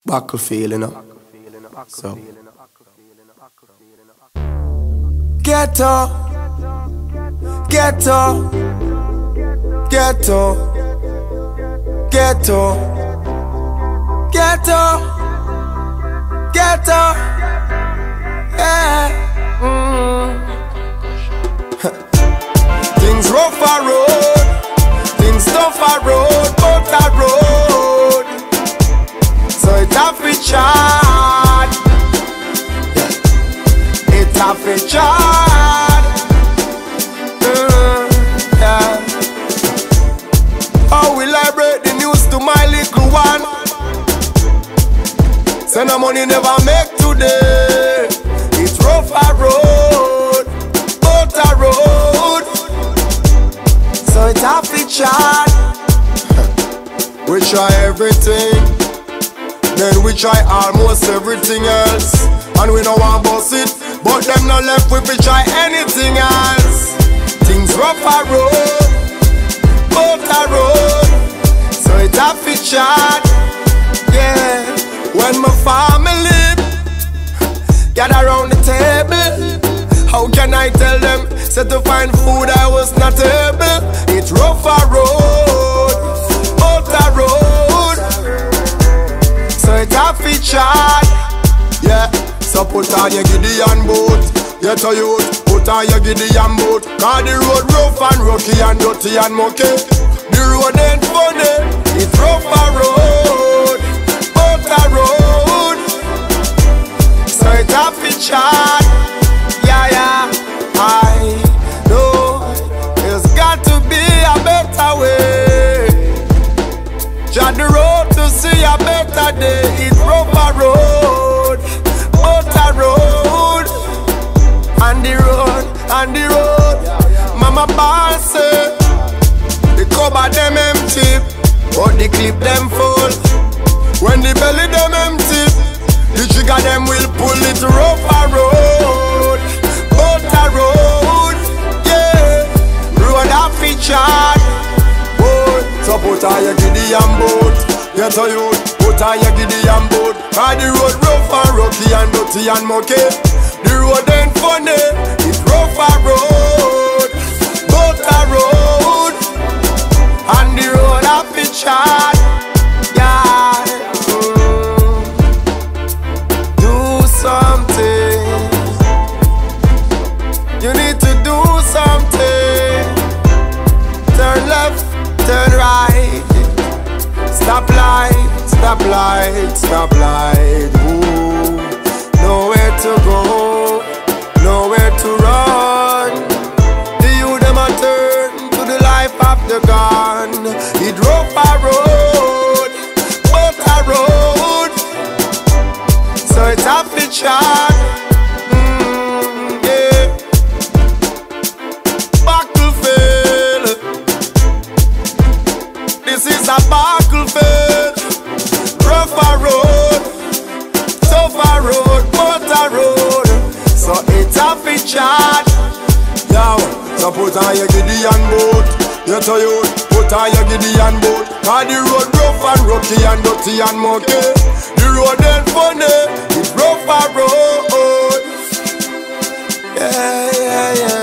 Battlefield, you know. So ghetto, ghetto, ghetto, ghetto, ghetto, ghetto, yeah. Things rough a road, things tough a road, but a road. So it have to charge, it have to charge, yeah. How will I break the news to my little one? Send the money never make today. It's rough a road, but a road. So it have to charge. We try everything, then we try almost everything else. And we don't want bust it, but them not left we try anything else. Things rough a road, but a road. So it have to charge, yeah. When my family gather around the table, how can I tell them? Said to find food I was not able. It's rough a road, but a road. So it have to charge, yeah. So put on your Gideon boat, get a youth, put on your Gideon boat. Cause the road rough and rocky and dirty and mucky. The road ain't funny, it's rough a road, but a road. So it have to charge, yeah, yeah. I know there's got to be a better way. Jot the road to see a better day. It's rough a road, but a road. And the road, and the road. Mama boss say the cupboard them empty, but the clip them full. When the belly them empty, the trigger them will pull it. Rough a road, but a road, yeah. Road a featured, boat. So put on your Gideon boat, get a youth, put on your Gideon boat. Cause the road rough and rocky and dirty and mucky. The road ain't funny, it's rough a road, but a road. And the road a featured, yeah. Do something, you need to do something. Turn left, turn right. Stop light, stop light, stop light. Ooh. Nowhere to go, nowhere to run. The youth them a turn to the life of the gun. It rough a road, but a road. So it's a feature, yeah. Battlefield, this is a battlefield. Rough a road, tough a road, but a road. So it's a feature, yo. So put on your Gideon boat, get a youth, put on your Gideon boat. Cause the road rough and rocky and dirty and mucky. The road ain't funny, it's rough a road, yeah, yeah, yeah.